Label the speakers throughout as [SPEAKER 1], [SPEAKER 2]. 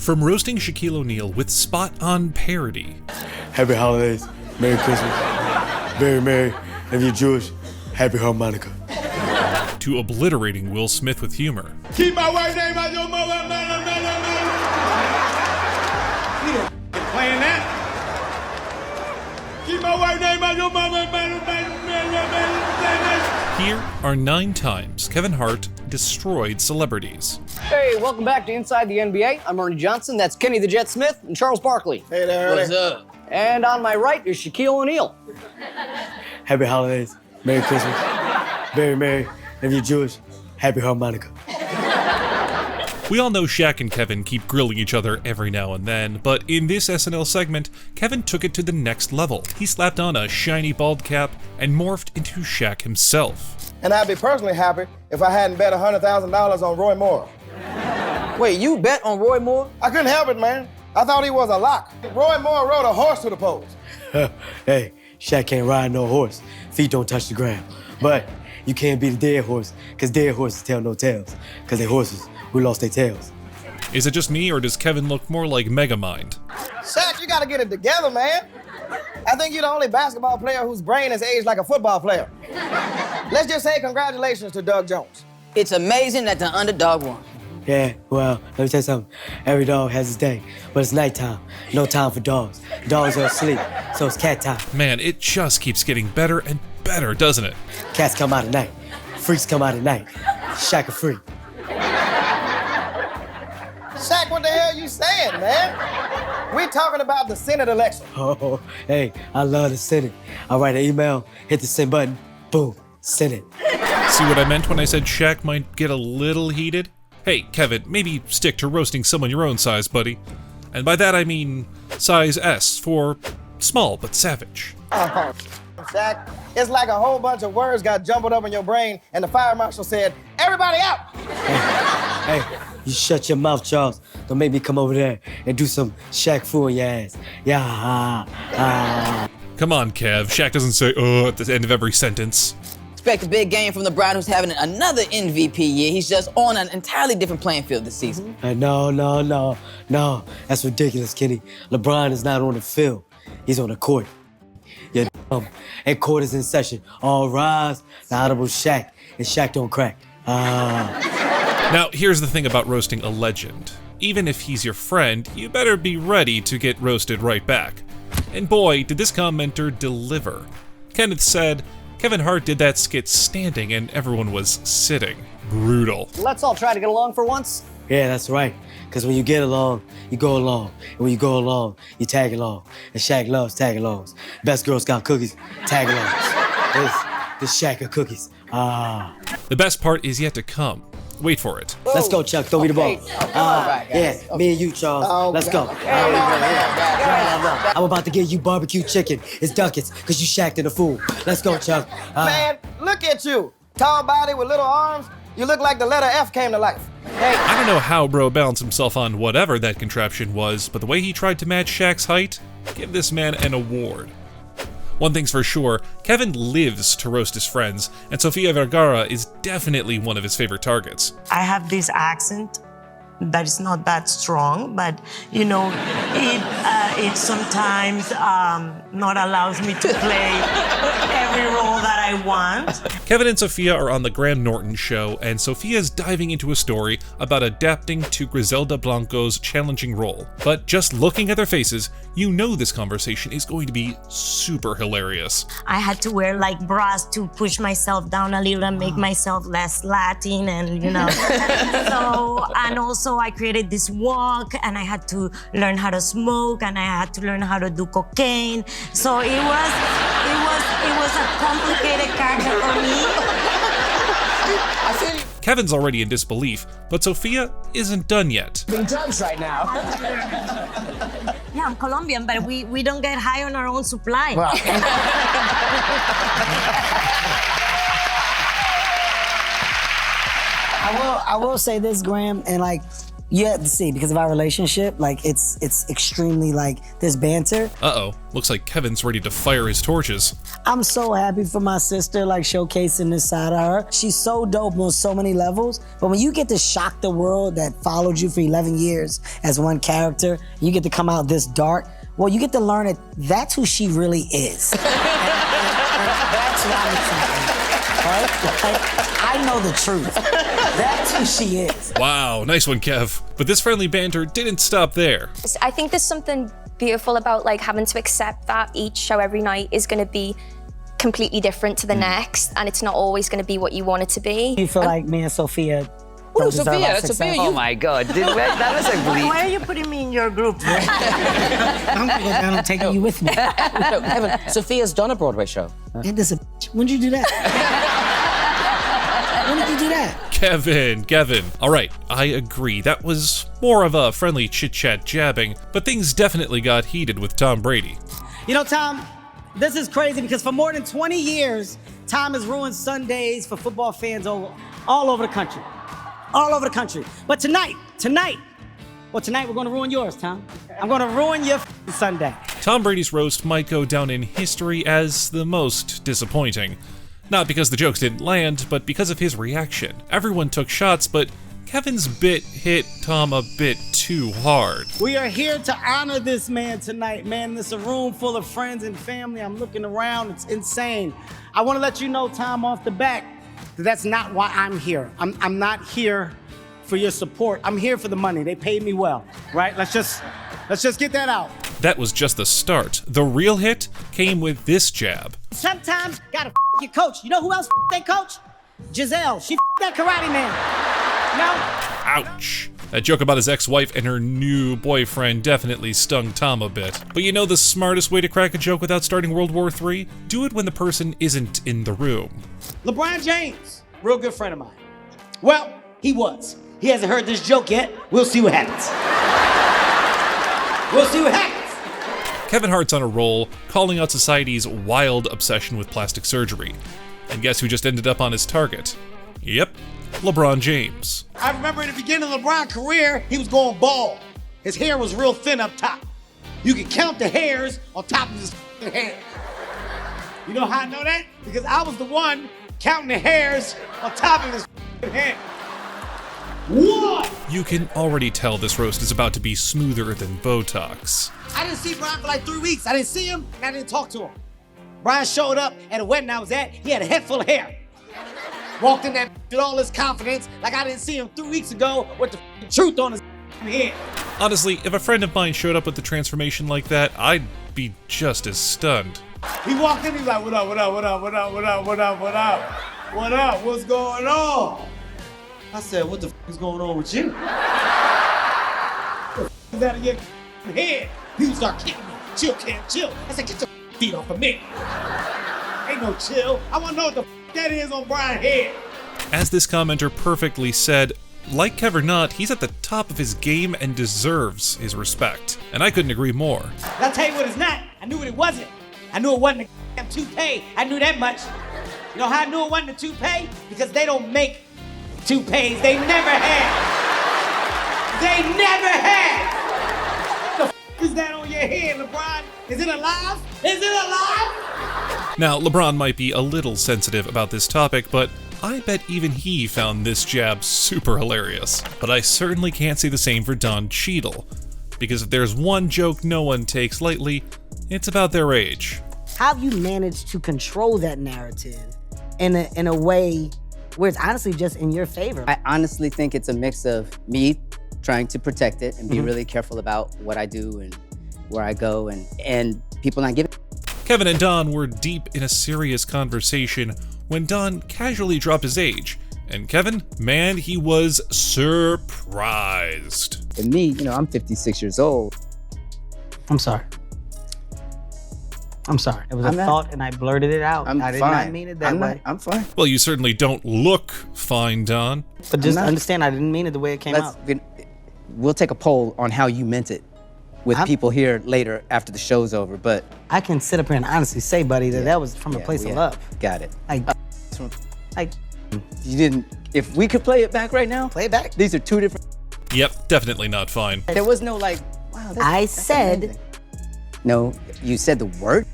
[SPEAKER 1] From roasting Shaquille O'Neal with spot-on parody.
[SPEAKER 2] Happy holidays, Merry Christmas, very merry. If you're Jewish, happy harmonica.
[SPEAKER 1] To obliterating Will Smith with humor.
[SPEAKER 3] Keep my white name out your mother. You don't playing that. Keep my white name out your mother.
[SPEAKER 1] Here are 9 times Kevin Hart destroyed celebrities.
[SPEAKER 4] Hey, welcome back to Inside the NBA. I'm Ernie Johnson, that's Kenny the Jet Smith, and Charles Barkley.
[SPEAKER 2] Hey there,
[SPEAKER 4] What's up? And on my right is Shaquille O'Neal.
[SPEAKER 2] Happy holidays, Merry Christmas, very merry. If you're Jewish, happy harmonica.
[SPEAKER 1] We all know Shaq and Kevin keep grilling each other every now and then, but in this SNL segment, Kevin took it to the next level. He slapped on a shiny bald cap and morphed into Shaq himself.
[SPEAKER 5] And I'd be personally happy if I hadn't bet $100,000 on Roy Moore.
[SPEAKER 4] Wait, you bet on Roy Moore?
[SPEAKER 5] I couldn't help it, man. I thought he was a lock. Roy Moore rode a horse to the polls.
[SPEAKER 2] Hey, Shaq can't ride no horse. Feet don't touch the ground. But you can't beat a dead horse, because dead horses tell no tales. Because they're horses who lost their tails.
[SPEAKER 1] Is it just me, or does Kevin look more like Megamind?
[SPEAKER 5] Shaq, you gotta get it together, man. I think you're the only basketball player whose brain is aged like a football player. Let's just say congratulations to Doug Jones.
[SPEAKER 4] It's amazing that the underdog won.
[SPEAKER 2] Yeah, well, let me tell you something. Every dog has his day, but it's nighttime. No time for dogs. Dogs are asleep, so it's cat time.
[SPEAKER 1] Man, it just keeps getting better and better, doesn't it?
[SPEAKER 2] Cats come out at night. Freaks come out at night. Shaq a freak.
[SPEAKER 5] Shaq, what the hell you saying, man? We're talking about the Senate election.
[SPEAKER 2] Oh, hey, I love the Senate. I write an email, hit the send button, boom, Senate.
[SPEAKER 1] See what I meant when I said Shaq might get a little heated? Hey, Kevin, maybe stick to roasting someone your own size, buddy. And by that I mean size S for small but savage.
[SPEAKER 5] Oh, Shaq, it's like a whole bunch of words got jumbled up in your brain and the fire marshal said, everybody out!
[SPEAKER 2] Hey, you shut your mouth, Charles. Don't make me come over there and do some Shaq fool in your ass. Yeah.
[SPEAKER 1] Come on, Kev. Shaq doesn't say at the end of every sentence.
[SPEAKER 6] Expect a big game from LeBron, who's having another MVP year. He's just on an entirely different playing field this season.
[SPEAKER 2] No. That's ridiculous, Kenny. LeBron is not on the field. He's on the court. You're dumb. And court is in session. All rise. The Honorable Shaq. And Shaq don't crack.
[SPEAKER 1] Now, here's the thing about roasting a legend. Even if he's your friend, you better be ready to get roasted right back. And boy, did this commenter deliver. Kenneth said, Kevin Hart did that skit standing and everyone was sitting. Brutal.
[SPEAKER 4] Let's all try to get along for once.
[SPEAKER 2] Yeah, that's right. Because when you get along, you go along. And when you go along, you tag along. And Shaq loves tag-alongs. Best Girl Scout cookies, tag-alongs. This Shaq of cookies.
[SPEAKER 1] The best part is yet to come. Wait for it.
[SPEAKER 2] Let's go, Chuck. Throw me the ball.
[SPEAKER 4] Guys.
[SPEAKER 2] Me and you, Charles.
[SPEAKER 5] Oh,
[SPEAKER 2] Let's go. I'm about to give you barbecue chicken. It's Duckets, because you Shaq'd in the fool. Let's go, Chuck.
[SPEAKER 5] Man, look at you. Tall body with little arms. You look like the letter F came to life.
[SPEAKER 4] Hey,
[SPEAKER 1] I don't know how bro balanced himself on whatever that contraption was, but the way he tried to match Shaq's height, give this man an award. One thing's for sure, Kevin lives to roast his friends, and Sofia Vergara is definitely one of his favorite targets.
[SPEAKER 7] I have this accent that is not that strong, but you know, it sometimes not allows me to play every role that I want.
[SPEAKER 1] Kevin and Sofia are on the Graham Norton show, and Sofia's diving into a story about adapting to Griselda Blanco's challenging role. But just looking at their faces, you know this conversation is going to be super hilarious.
[SPEAKER 7] I had to wear like bras to push myself down a little and make myself less Latin, and you know. So, and also I created this walk, and I had to learn how to smoke, and I had to learn how to do cocaine. So it was a complicated character for me.
[SPEAKER 1] Kevin's already in disbelief, but Sofia isn't done yet.
[SPEAKER 4] being judged right now.
[SPEAKER 7] Yeah, I'm Colombian, but we don't get high on our own supply.
[SPEAKER 8] I will say this, Graham, and like You have to see, because of our relationship, like it's extremely like there's banter.
[SPEAKER 1] Uh-oh, looks like Kevin's ready to fire his torches.
[SPEAKER 8] I'm so happy for my sister, like showcasing this side of her. She's so dope on so many levels. But when you get to shock the world that followed you for 11 years as one character, you get to come out this dark, well, you get to learn that that's who she really is. and that's what I'm excited. Right? Like, I know the truth. That's who she is.
[SPEAKER 1] Wow, nice one, Kev. But this friendly banter didn't stop there.
[SPEAKER 9] I think there's something beautiful about like having to accept that each show every night is going to be completely different to the next, and it's not always going to be what you want it to be.
[SPEAKER 8] You feel like me and Sofia.
[SPEAKER 6] Ooh, Sofia,
[SPEAKER 4] Oh my God, that was a bleep.
[SPEAKER 7] Why are you putting me in your group?
[SPEAKER 8] I'm gonna go down and take you with me.
[SPEAKER 4] No, Evan, Sophia's done a Broadway show.
[SPEAKER 8] And this a when did you do that? When did you do that?
[SPEAKER 1] Kevin. All right, I agree. That was more of a friendly chit-chat jabbing, but things definitely got heated with Tom Brady.
[SPEAKER 8] You know, Tom, this is crazy because for more than 20 years, Tom has ruined Sundays for football fans all over the country. All over the country. But tonight, we're gonna ruin yours, Tom. I'm gonna ruin your Sunday.
[SPEAKER 1] Tom Brady's roast might go down in history as the most disappointing. Not because the jokes didn't land, but because of his reaction. Everyone took shots, but Kevin's bit hit Tom a bit too hard.
[SPEAKER 8] We are here to honor this man tonight, man. This is a room full of friends and family. I'm looking around, it's insane. I wanna let you know, Tom, off the back, that that's not why I'm here. I'm not here for your support. I'm here for the money. They paid me well, right? Let's just get that out.
[SPEAKER 1] That was just the start. The real hit came with this jab.
[SPEAKER 8] Sometimes gotta your coach. You know who else they coach? Giselle. She that karate man. No?
[SPEAKER 1] Ouch. That joke about his ex-wife and her new boyfriend definitely stung Tom a bit. But you know the smartest way to crack a joke without starting World War III? Do it when the person isn't in the room.
[SPEAKER 2] LeBron James, real good friend of mine. Well, he was. He hasn't heard this joke yet. We'll see what happens. We'll see what happens.
[SPEAKER 1] Kevin Hart's on a roll, calling out society's wild obsession with plastic surgery. And guess who just ended up on his target? Yep, LeBron James.
[SPEAKER 2] I remember in the beginning of LeBron's career, he was going bald. His hair was real thin up top. You could count the hairs on top of his head. You know how I know that? Because I was the one counting the hairs on top of his head. What?
[SPEAKER 1] You can already tell this roast is about to be smoother than Botox.
[SPEAKER 2] I didn't see Brian for like 3 weeks. I didn't see him, and I didn't talk to him. Brian showed up at a wedding I was at. He had a head full of hair. Walked in there with all his confidence, like I didn't see him 3 weeks ago with the truth on his head.
[SPEAKER 1] Honestly, if a friend of mine showed up with the transformation like that, I'd be just as stunned.
[SPEAKER 3] He walked in, he's like, what up, what up, what up, what up, what up, what up, what up? What up, what's going on? I said, what the is going on with you? Is that your head? People start kicking me. Chill, Cam, chill. I said, get your feet off of me. Ain't no chill. I want to know what the that is on Brian's head.
[SPEAKER 1] As this commenter perfectly said, like Kev or not, he's at the top of his game and deserves his respect. And I couldn't agree more.
[SPEAKER 2] I'll tell you what it's not. I knew what it wasn't. I knew it wasn't a damn toupee. I knew that much. You know how I knew it wasn't a toupee? Because they don't make toupees. They never have. They never have. What the is that on your head, LeBron? Is it alive? Is it alive?
[SPEAKER 1] Now, LeBron might be a little sensitive about this topic, but I bet even he found this jab super hilarious. But I certainly can't say the same for Don Cheadle, because if there's one joke no one takes lightly, it's about their age.
[SPEAKER 8] How have you managed to control that narrative in a way where it's honestly just in your favor?
[SPEAKER 4] I honestly think it's a mix of me trying to protect it and be really careful about what I do and where I go and people not giving.
[SPEAKER 1] Kevin and Don were deep in a serious conversation when Don casually dropped his age. And Kevin, man, he was surprised.
[SPEAKER 4] And me, I'm 56 years old.
[SPEAKER 8] I'm sorry. It was a thought and I blurted it out. I did not mean it that way.
[SPEAKER 4] I'm fine.
[SPEAKER 1] Well, you certainly don't look fine, Don.
[SPEAKER 8] But just understand, I didn't mean it the way it came out.
[SPEAKER 4] We'll take a poll on how you meant it with people here later after the show's over, but...
[SPEAKER 8] I can sit up here and honestly say, buddy, that was from a place of love.
[SPEAKER 4] Got it.
[SPEAKER 8] Like,
[SPEAKER 4] you didn't... If we could play it back right now...
[SPEAKER 8] Play it back.
[SPEAKER 4] These are two different...
[SPEAKER 1] Yep, definitely not fine.
[SPEAKER 4] There was no like, wow, that's
[SPEAKER 8] said.
[SPEAKER 4] amazing. No, you said the word?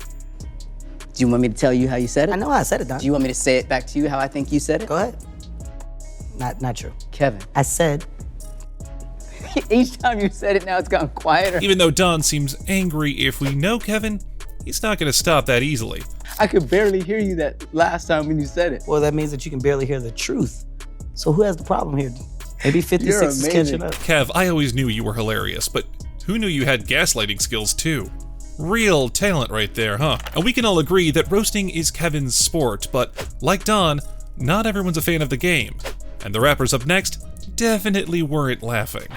[SPEAKER 4] Do you want me to tell you how you said it?
[SPEAKER 8] I know how I said it, Don.
[SPEAKER 4] Do you want me to say it back to you how I think you said it?
[SPEAKER 8] Go ahead. Not true.
[SPEAKER 4] Kevin.
[SPEAKER 8] I said.
[SPEAKER 4] Each time you said it, now it's gotten quieter.
[SPEAKER 1] Even though Don seems angry, if we know Kevin, he's not gonna stop that easily.
[SPEAKER 4] I could barely hear you that last time when you said it.
[SPEAKER 8] Well, that means that you can barely hear the truth. So who has the problem here? Maybe 56 is catching up.
[SPEAKER 1] Kev, I always knew you were hilarious, but who knew you had gaslighting skills too? Real talent right there, huh? And we can all agree that roasting is Kevin's sport, but like Don, not everyone's a fan of the game. And the rappers up next definitely weren't laughing.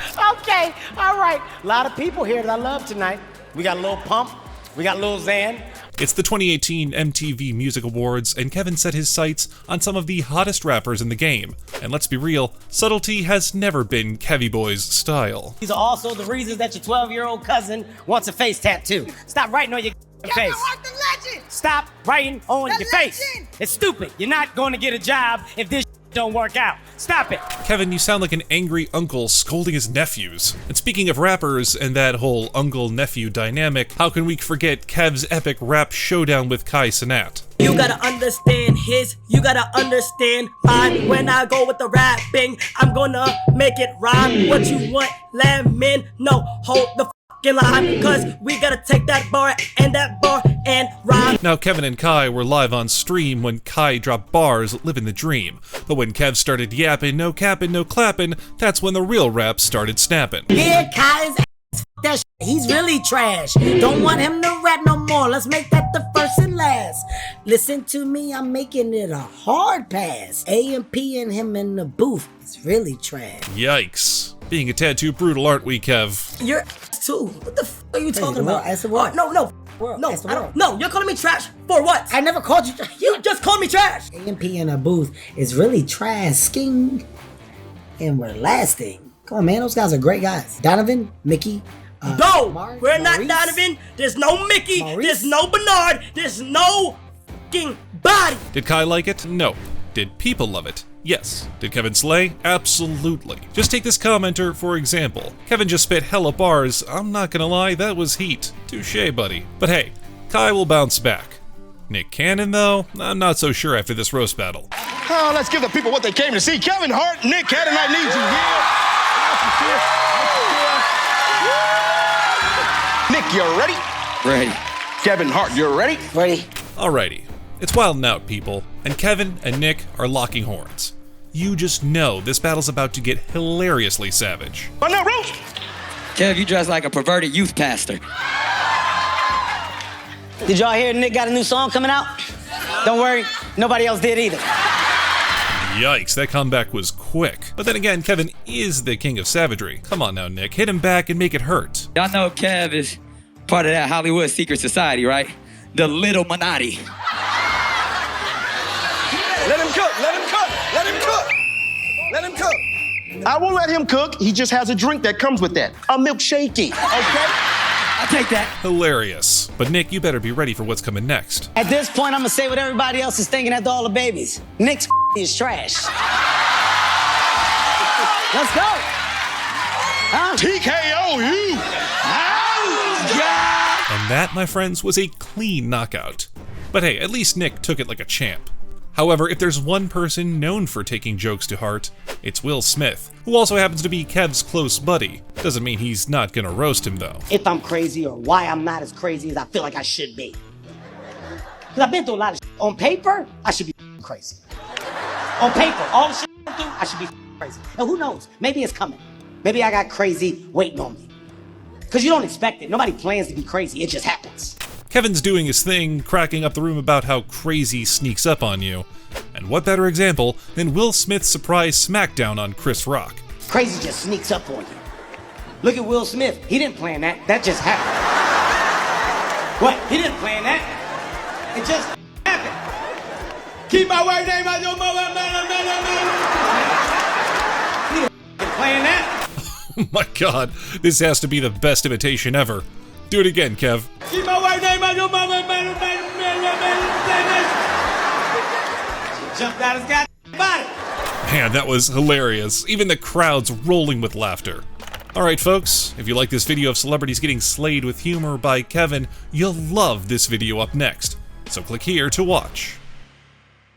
[SPEAKER 3] Okay, all right. A lot of people here that I love tonight. We got a little Pump, we got a little Xan.
[SPEAKER 1] It's the 2018 MTV Music Awards, and Kevin set his sights on some of the hottest rappers in the game. And let's be real, subtlety has never been Kevy Boy's style.
[SPEAKER 3] These are also the reasons that your 12-year-old cousin wants a face tattoo. Stop writing on your face.
[SPEAKER 5] Hart the legend.
[SPEAKER 3] Stop writing on
[SPEAKER 5] The
[SPEAKER 3] your face.
[SPEAKER 5] legend.
[SPEAKER 3] It's stupid. You're not going to get a job if this don't work out. Stop it.
[SPEAKER 1] Kevin, you sound like an angry uncle scolding his nephews. And speaking of rappers and that whole uncle-nephew dynamic, how can we forget Kev's epic rap showdown with Kai Cenat?
[SPEAKER 10] You gotta understand you gotta understand mine. When I go with the rapping, I'm gonna make it rhyme. What you want, lemon? No, hold the fucking line, cause we gotta take that bar and rhyme.
[SPEAKER 1] Now, Kevin and Kai were live on stream when Kai dropped bars, living the dream. But when Kev started yapping, no capping, no clapping, that's when the real rap started snapping.
[SPEAKER 8] Yeah, Kai's ass, f- that shit. He's really trash. Don't want him to rap no more. Let's make that the first and last. Listen to me, I'm making it a hard pass. AMP and him in the booth is really trash.
[SPEAKER 1] Yikes. Being a tad too brutal, aren't we, Kev?
[SPEAKER 10] You're too. What the f are you talking
[SPEAKER 8] world.
[SPEAKER 10] about?
[SPEAKER 8] That's the world.
[SPEAKER 10] No,
[SPEAKER 8] World.
[SPEAKER 10] no,
[SPEAKER 8] That's the
[SPEAKER 10] I don't.
[SPEAKER 8] world.
[SPEAKER 10] No, you're calling me trash for what?
[SPEAKER 8] I never called you trash.
[SPEAKER 10] You just called me trash.
[SPEAKER 8] AMP in a booth is really trasking and we're lasting. Come on, man, those guys are great guys. Donovan, Mickey,
[SPEAKER 10] No,
[SPEAKER 8] Maurice.
[SPEAKER 10] we're not Donovan. There's no Mickey.
[SPEAKER 8] Maurice.
[SPEAKER 10] There's no Bernard. There's no f***ing body.
[SPEAKER 1] Did Kai like it? No. Did people love it? Yes. Did Kevin slay? Absolutely. Just take this commenter for example. Kevin just spit hella bars. I'm not gonna lie, that was heat. Touché, buddy. But hey, Kai will bounce back. Nick Cannon, though? I'm not so sure after this roast battle.
[SPEAKER 11] Oh, let's give the people what they came to see. Kevin Hart, Nick Cannon, I need you here. Nick, you ready?
[SPEAKER 6] Ready.
[SPEAKER 11] Kevin Hart, you ready?
[SPEAKER 8] Ready?
[SPEAKER 1] Alrighty. It's wildin' out, people, and Kevin and Nick are locking horns. You just know this battle's about to get hilariously savage.
[SPEAKER 11] On that roast!
[SPEAKER 6] Kev, you dress like a perverted youth pastor.
[SPEAKER 8] Did y'all hear Nick got a new song coming out? Don't worry, nobody else did either.
[SPEAKER 1] Yikes, that comeback was quick. But then again, Kevin is the king of savagery. Come on now, Nick, hit him back and make it hurt.
[SPEAKER 6] Y'all know Kev is part of that Hollywood secret society, right? The Little Minati.
[SPEAKER 11] Let him cook, let him cook, let him cook. Let him cook. I won't let him cook. He just has a drink that comes with that. A milkshakey, okay?
[SPEAKER 6] I'll take that.
[SPEAKER 1] Hilarious. But Nick, you better be ready for what's coming next.
[SPEAKER 8] At this point, I'm gonna say what everybody else is thinking after all the babies. Nick's is trash. Let's go. Huh?
[SPEAKER 11] TKO you.
[SPEAKER 1] And that, my friends, was a clean knockout. But hey, at least Nick took it like a champ. However, if there's one person known for taking jokes to heart, it's Will Smith, who also happens to be Kev's close buddy. Doesn't mean he's not gonna roast him though.
[SPEAKER 3] If I'm crazy or why I'm not as crazy as I feel like I should be. Because I've been through a lot of shit. On paper, I should be crazy. On paper, all the shit I've been through, I should be crazy. And who knows, maybe it's coming. Maybe I got crazy waiting on me. Because you don't expect it. Nobody plans to be crazy, it just happens.
[SPEAKER 1] Kevin's doing his thing, cracking up the room about how crazy sneaks up on you. And what better example than Will Smith's surprise smackdown on Chris Rock?
[SPEAKER 3] Crazy just sneaks up on you. Look at Will Smith. He didn't plan that. That just happened. What? He didn't plan that. It just happened. Keep my wife's name out your mother, man. He didn't plan that.
[SPEAKER 1] Oh my god, this has to be the best imitation ever. Do it again, Kev.
[SPEAKER 3] Keep my wife's name out your mother, man. Jumped out his goddamn body.
[SPEAKER 1] Man, that was hilarious. Even the crowd's rolling with laughter. Alright folks, if you like this video of celebrities getting slayed with humor by Kevin, you'll love this video up next. So click here to watch.